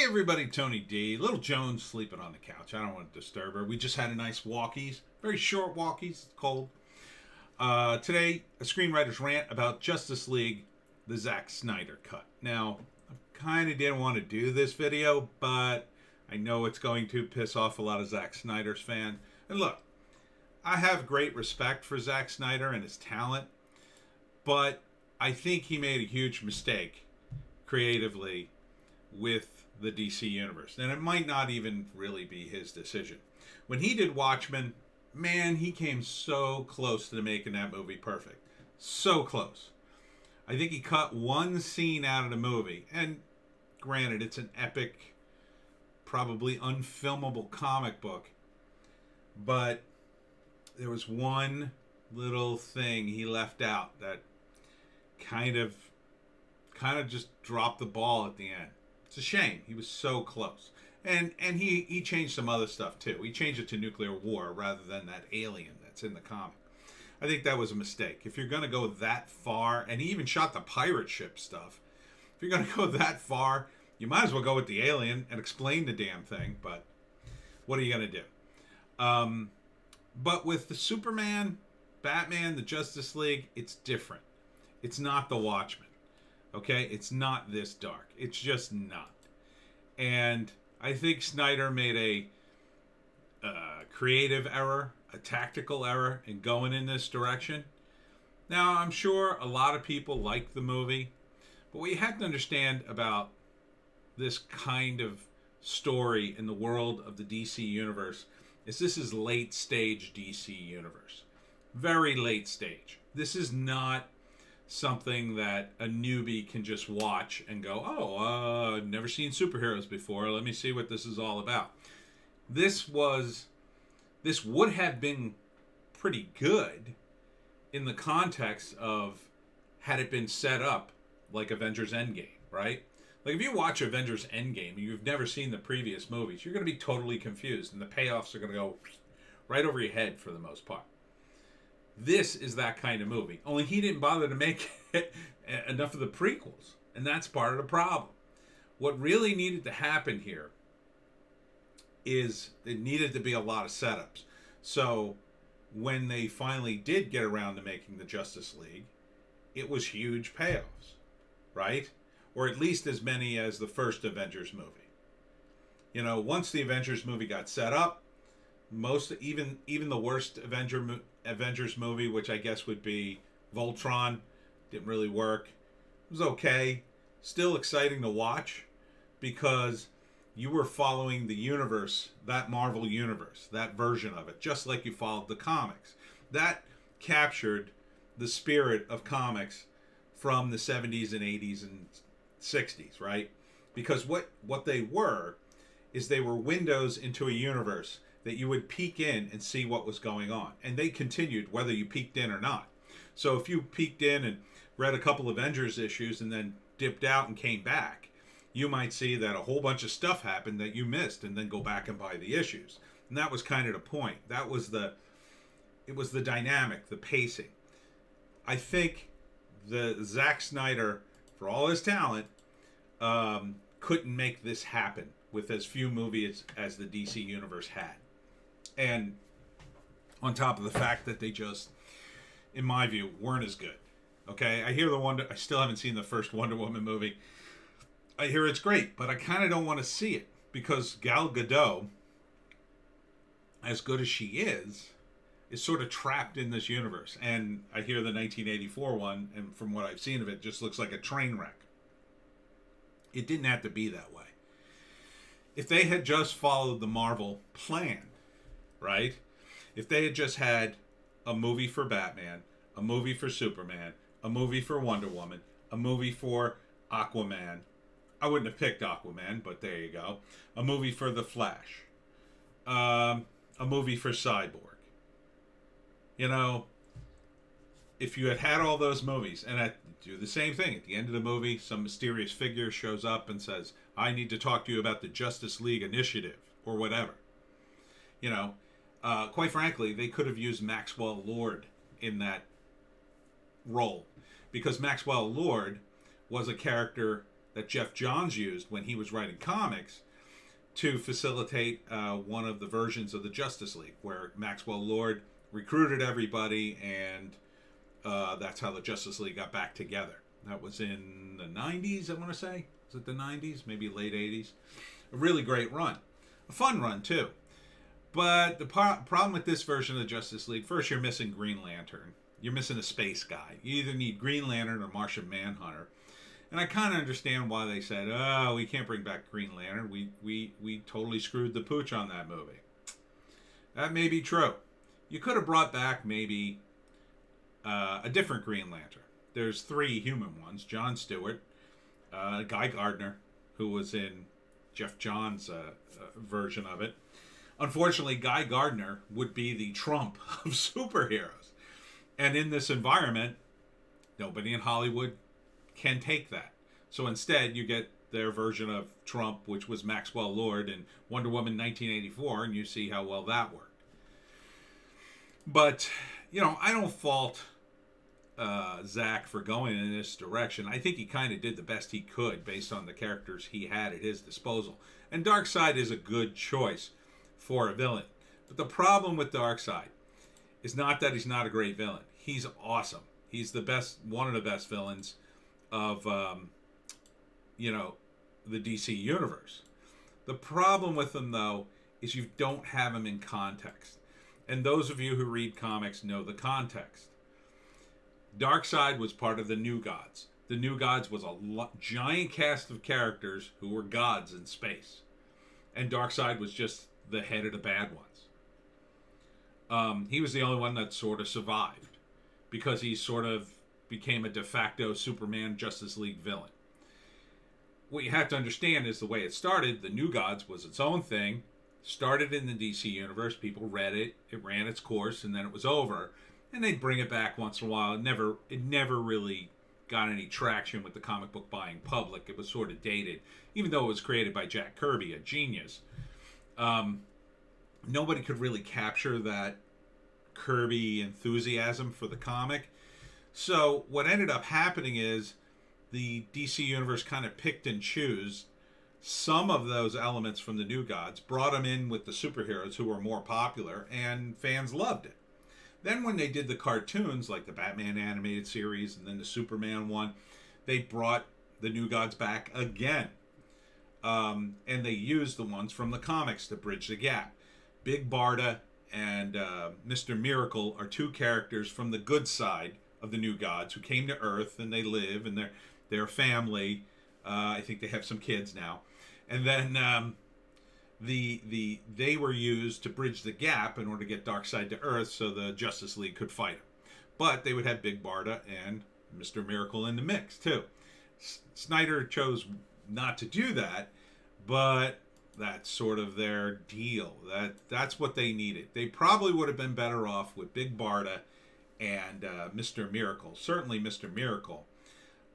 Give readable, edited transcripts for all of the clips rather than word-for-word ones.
everybody, Tony D. Little Jones sleeping on the couch. I don't want to disturb her. We just had a nice walkies. Very short walkies. It's cold. Today, a screenwriter's rant about Justice League, the Zack Snyder cut. Now, I kind of didn't want to do this video, but I know it's going to piss off a lot of Zack Snyder's fans. And look, I have great respect for Zack Snyder and his talent, but I think he made a huge mistake creatively with the DC Universe. And it might not even really be his decision. When he did Watchmen, man, he came so close to making that movie perfect. So close. I think he cut one scene out of the movie. And granted, it's an epic, probably unfilmable comic book. But there was one little thing he left out that kind of just dropped the ball at the end. It's a shame. He was so close. And he changed some other stuff too. He changed it to nuclear war rather than that alien that's in the comic. I think that was a mistake. If you're going to go that far, and he even shot the pirate ship stuff, if you're going to go that far, you might as well go with the alien and explain the damn thing, but what are you going to do? But with the Superman, Batman, the Justice League, it's different. It's not the Watchmen. Okay? It's not this dark. It's just not. And I think Snyder made a creative error, a tactical error in going in this direction. Now, I'm sure a lot of people like the movie, but what you have to understand about this kind of story in the world of the DC Universe is this is late stage DC Universe. Very late stage. This is not something that a newbie can just watch and go, I've never seen superheroes before. Let me see what this is all about. This would have been pretty good in the context of had it been set up like Avengers Endgame, right? Like if you watch Avengers Endgame and you've never seen the previous movies, you're going to be totally confused and the payoffs are going to go right over your head for the most part. This is that kind of movie. Only he didn't bother to make enough of the prequels. And that's part of the problem. What really needed to happen here is it needed to be a lot of setups. So when they finally did get around to making the Justice League, it was huge payoffs, right? Or at least as many as the first Avengers movie. You know, once the Avengers movie got set up, even the worst Avengers movie, which I guess would be Voltron, didn't really work. It was okay. Still exciting to watch because you were following the universe, that Marvel universe, that version of it, just like you followed the comics. That captured the spirit of comics from the 70s and 80s and 60s, right? Because what they were is they were windows into a universe that you would peek in and see what was going on. And they continued whether you peeked in or not. So if you peeked in and read a couple Avengers issues and then dipped out and came back, you might see that a whole bunch of stuff happened that you missed and then go back and buy the issues. And that was kind of the point. It was the dynamic, the pacing. I think the Zack Snyder, for all his talent, couldn't make this happen with as few movies as the DC Universe had. And on top of the fact that they just, in my view, weren't as good. Okay, I still haven't seen the first Wonder Woman movie. I hear it's great, but I kind of don't want to see it because Gal Gadot, as good as she is sort of trapped in this universe. And I hear the 1984 one, and from what I've seen of it, just looks like a train wreck. It didn't have to be that way. If they had just followed the Marvel plan, right? If they had just had a movie for Batman, a movie for Superman, a movie for Wonder Woman, a movie for Aquaman. I wouldn't have picked Aquaman, but there you go. A movie for The Flash. A movie for Cyborg. You know, if you had all those movies, and I do the same thing. At the end of the movie, some mysterious figure shows up and says, I need to talk to you about the Justice League Initiative, or whatever. You know, quite frankly, they could have used Maxwell Lord in that role. Because Maxwell Lord was a character that Jeff Johns used when he was writing comics to facilitate one of the versions of the Justice League, where Maxwell Lord recruited everybody, and that's how the Justice League got back together. That was in the 90s, I want to say. Was it the 90s? Maybe late 80s. A really great run. A fun run, too. But the problem with this version of the Justice League, first, you're missing Green Lantern. You're missing a space guy. You either need Green Lantern or Martian Manhunter. And I kind of understand why they said, oh, we can't bring back Green Lantern. We totally screwed the pooch on that movie. That may be true. You could have brought back maybe a different Green Lantern. There's 3 human ones. John Stewart, Guy Gardner, who was in Jeff Johns' version of it. Unfortunately, Guy Gardner would be the Trump of superheroes. And in this environment, nobody in Hollywood can take that. So instead, you get their version of Trump, which was Maxwell Lord in Wonder Woman 1984, and you see how well that worked. But, I don't fault Zack for going in this direction. I think he kind of did the best he could based on the characters he had at his disposal. And Darkseid is a good choice for a villain. But the problem with Darkseid is not that he's not a great villain. He's awesome. He's the best, one of the best villains of, the DC universe. The problem with him, though, is you don't have him in context. And those of you who read comics know the context. Darkseid was part of the New Gods. The New Gods was a giant cast of characters who were gods in space. And Darkseid was just the head of the bad ones. He was the only one that sort of survived because he sort of became a de facto Superman Justice League villain. What you have to understand is the way it started. The New Gods was its own thing. Started in the DC universe. People read it. It ran its course, and then it was over. And they'd bring it back once in a while. It never really got any traction with the comic book buying public. It was sort of dated, even though it was created by Jack Kirby, a genius. Nobody could really capture that Kirby enthusiasm for the comic. So what ended up happening is the DC universe kind of picked and chose some of those elements from the New Gods, brought them in with the superheroes who were more popular, and fans loved it. Then when they did the cartoons, like the Batman animated series and then the Superman one, they brought the New Gods back again. And they used the ones from the comics to bridge the gap. Big Barda and Mr. Miracle are 2 characters from the good side of the New Gods who came to Earth, and they live, and they're a family. I think they have some kids now. And then they were used to bridge the gap in order to get Darkseid to Earth so the Justice League could fight him. But they would have Big Barda and Mr. Miracle in the mix, too. Snyder chose not to do that, but that's sort of their deal. That's what they needed. They probably would have been better off with Big Barda and Mr. Miracle. Certainly Mr. Miracle.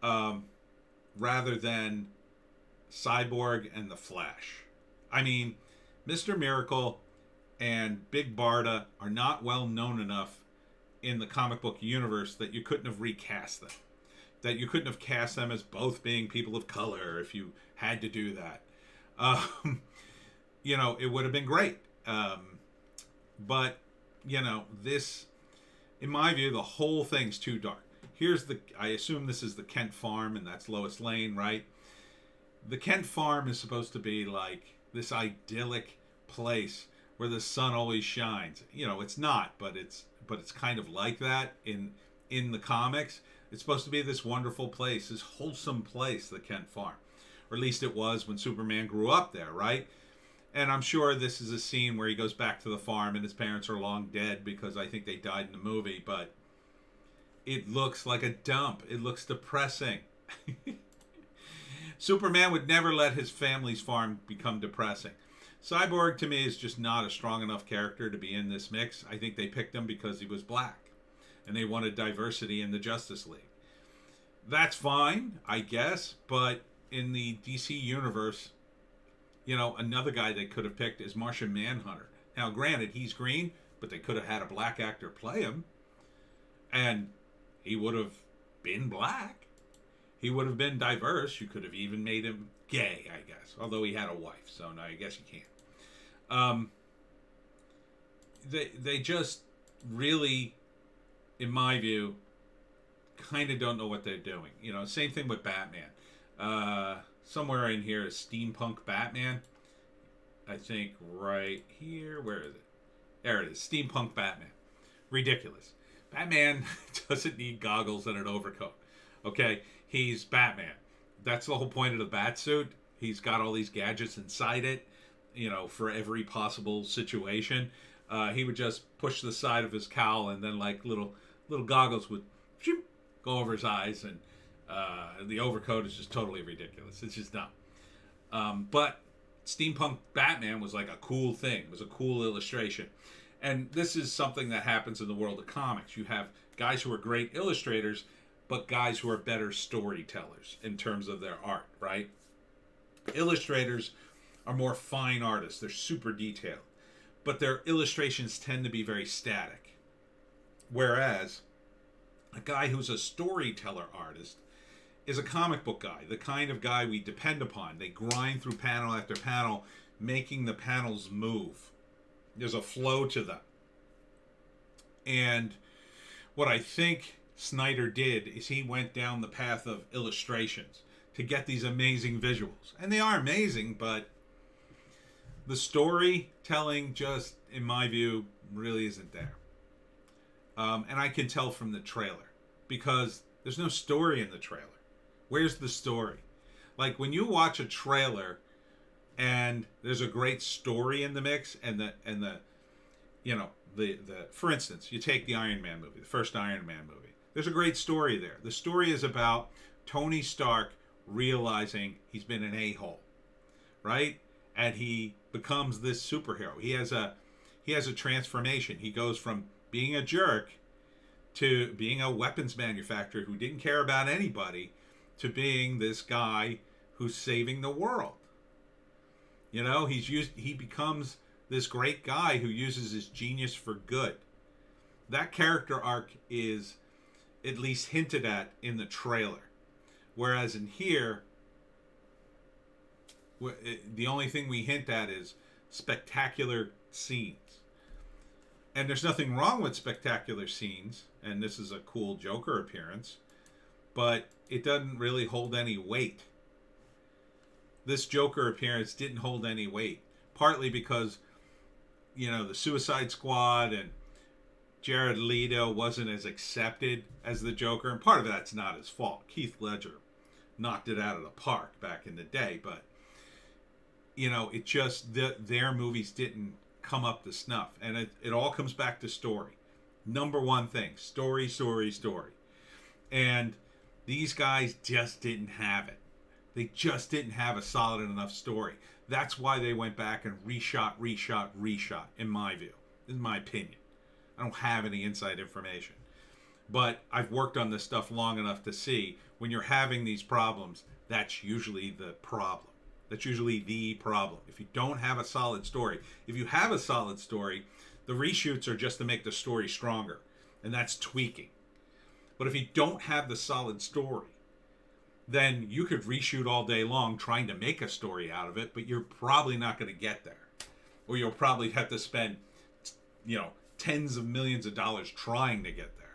Rather than Cyborg and the Flash. I mean, Mr. Miracle and Big Barda are not well known enough in the comic book universe that you couldn't have recast them. That you couldn't have cast them as both being people of color if you had to do that. It would have been great. But, this, in my view, the whole thing's too dark. I assume this is the Kent Farm, and that's Lois Lane, right? The Kent Farm is supposed to be like this idyllic place where the sun always shines. It's not, but it's kind of like that in the comics. It's supposed to be this wonderful place, this wholesome place, the Kent Farm. Or at least it was when Superman grew up there, right? And I'm sure this is a scene where he goes back to the farm and his parents are long dead because I think they died in the movie, but it looks like a dump. It looks depressing. Superman would never let his family's farm become depressing. Cyborg, to me, is just not a strong enough character to be in this mix. I think they picked him because he was black. And they wanted diversity in the Justice League. That's fine, I guess. But in the DC universe, another guy they could have picked is Martian Manhunter. Now, granted, he's green, but they could have had a black actor play him. And he would have been black. he would have been diverse. You could have even made him gay, I guess. Although he had a wife, so no, I guess you can't. They just really, in my view, kind of don't know what they're doing. You know, same thing with Batman. Somewhere in here is Steampunk Batman. I think right here. Where is it? There it is. Steampunk Batman. Ridiculous. Batman doesn't need goggles and an overcoat. Okay? He's Batman. That's the whole point of the bat suit. He's got all these gadgets inside it, you know, for every possible situation. He would just push the side of his cowl, and then like little goggles would go over his eyes, and the overcoat is just totally ridiculous. It's just dumb. But Steampunk Batman was like a cool thing. It was a cool illustration. And this is something that happens in the world of comics. You have guys who are great illustrators, but guys who are better storytellers in terms of their art, right? Illustrators are more fine artists. They're super detailed. But their illustrations tend to be very static. Whereas a guy who's a storyteller artist is a comic book guy, the kind of guy we depend upon. They grind through panel after panel, making the panels move. There's a flow to them. And what I think Snyder did is he went down the path of illustrations to get these amazing visuals. And they are amazing, but the storytelling just, in my view, really isn't there. And I can tell from the trailer, because there's no story in the trailer. Where's the story? Like when you watch a trailer and there's a great story in the mix, and the you know, the for instance, you take the Iron Man movie, the first Iron Man movie. There's a great story there. The story is about Tony Stark realizing he's been an a-hole, right? And he becomes this superhero. He has a transformation. He goes from being a jerk to being a weapons manufacturer who didn't care about anybody to being this guy who's saving the world. You know, he becomes this great guy who uses his genius for good. That character arc is at least hinted at in the trailer. Whereas in here, the only thing we hint at is spectacular scenes. And there's nothing wrong with spectacular scenes, and this is a cool Joker appearance, but it doesn't really hold any weight. This Joker appearance didn't hold any weight, partly because, you know, the Suicide Squad and Jared Leto wasn't as accepted as the Joker, and part of that's not his fault. Heath Ledger knocked it out of the park back in the day, but, you know, it just, their movies didn't come up to snuff, and it all comes back to story. Number one thing, story. And these guys just didn't have it. They just didn't have a solid enough story. That's why they went back and reshot, in my view. In my opinion. I don't have any inside information. But I've worked on this stuff long enough to see when you're having these problems, that's usually the problem. That's usually the problem. If you don't have a solid story. If you have a solid story, the reshoots are just to make the story stronger. And that's tweaking. But if you don't have the solid story, then you could reshoot all day long trying to make a story out of it, but you're probably not going to get there. Or you'll probably have to spend, you know, tens of millions of dollars trying to get there.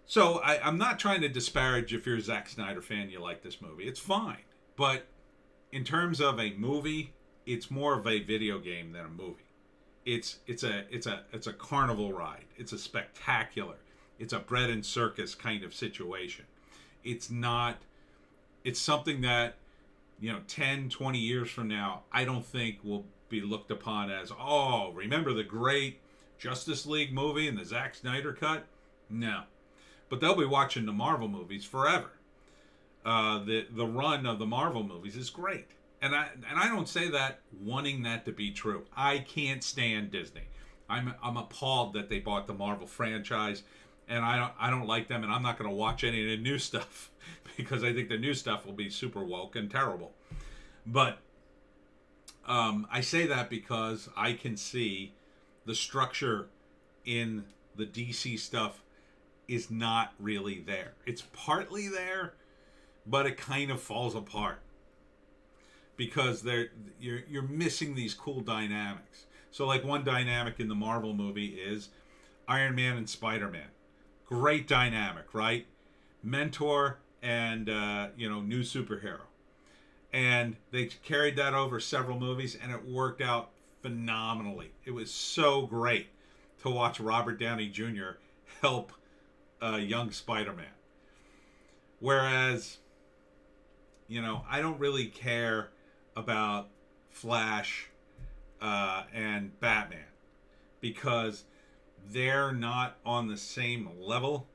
So I'm not trying to disparage if you're a Zack Snyder fan, you like this movie. It's fine. But in terms of a movie, it's more of a video game than a movie. It's a carnival ride. It's a spectacular. It's a bread and circus kind of situation. It's not, it's something that, you know, 10, 20 years from now, I don't think will be looked upon as, oh, remember the great Justice League movie and the Zack Snyder cut? No. But they'll be watching the Marvel movies forever. The run of the Marvel movies is great. And I don't say that wanting that to be true. I can't stand Disney. I'm appalled that they bought the Marvel franchise, and I don't like them, and I'm not going to watch any of the new stuff because I think the new stuff will be super woke and terrible. But I say that because I can see the structure in the DC stuff is not really there. It's partly there, but it kind of falls apart because you're missing these cool dynamics. So like one dynamic in the Marvel movie is Iron Man and Spider-Man. Great dynamic, right? Mentor and new superhero. And they carried that over several movies, and it worked out phenomenally. It was so great to watch Robert Downey Jr. help young Spider-Man. Whereas, I don't really care about Flash and Batman because they're not on the same level,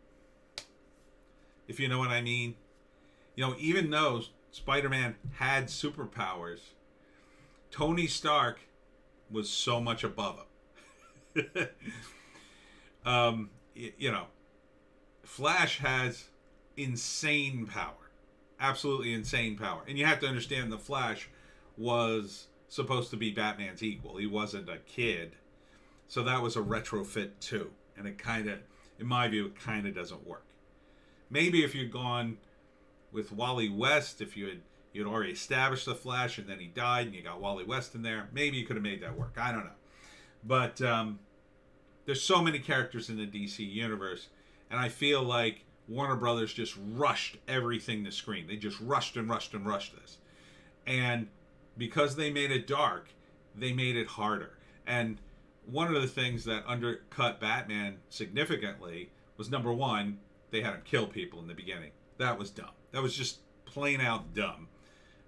if you know what I mean. Even though Spider-Man had superpowers, Tony Stark was so much above him. Flash has insane power. Absolutely insane power. And you have to understand the Flash was supposed to be Batman's equal. He wasn't a kid. So that was a retrofit too. And it kind of, in my view, it kind of doesn't work. Maybe if you'd gone with Wally West, if you'd already established the Flash and then he died and you got Wally West in there, maybe you could have made that work. I don't know. But there's so many characters in the DC universe, and I feel like Warner Brothers just rushed everything to screen. They just rushed this. And because they made it dark, they made it harder. And one of the things that undercut Batman significantly was, number one, they had him kill people in the beginning. That was dumb. That was just plain out dumb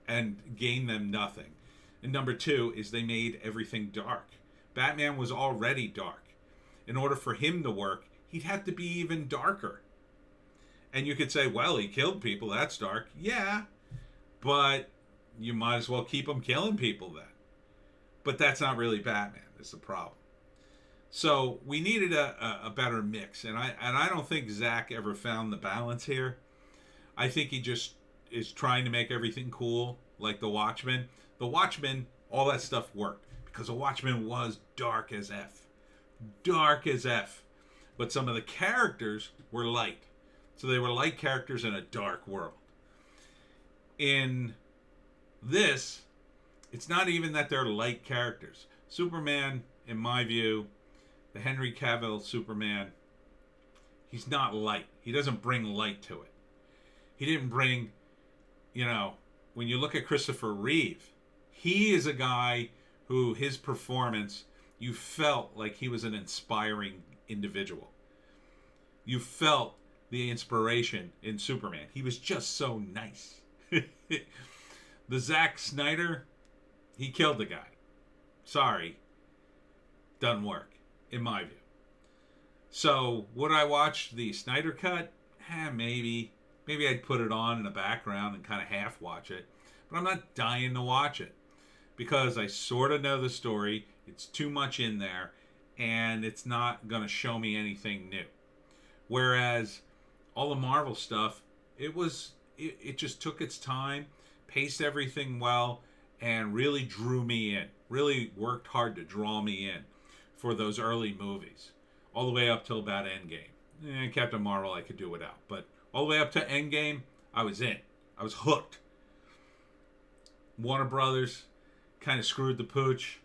and gained them nothing. And number two is they made everything dark. Batman was already dark. In order for him to work, he'd have to be even darker. And you could say, well, he killed people. That's dark. Yeah, but you might as well keep him killing people then. But that's not really Batman. That's the problem. So we needed a better mix. And I don't think Zack ever found the balance here. I think he just is trying to make everything cool, like The Watchmen. The Watchmen, all that stuff worked because The Watchmen was dark as F. Dark as F. But some of the characters were light. So they were light characters in a dark world. In this, it's not even that they're light characters. Superman, in my view, the Henry Cavill Superman, he's not light. He doesn't bring light to it. He didn't bring, when you look at Christopher Reeve, he is a guy who his performance, you felt like he was an inspiring individual. You felt the inspiration in Superman. He was just so nice. The Zack Snyder, he killed the guy. Sorry. Doesn't work, in my view. So, would I watch the Snyder cut? Maybe. Maybe I'd put it on in the background and kind of half watch it. But I'm not dying to watch it. Because I sort of know the story. It's too much in there. And it's not going to show me anything new. Whereas all the Marvel stuff, it just took its time, paced everything well, and really drew me in. Really worked hard to draw me in for those early movies. All the way up till about Endgame. Captain Marvel I could do without. But all the way up to Endgame, I was in. I was hooked. Warner Brothers kind of screwed the pooch.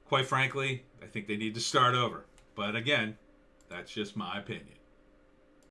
Quite frankly, I think they need to start over. But again, that's just my opinion.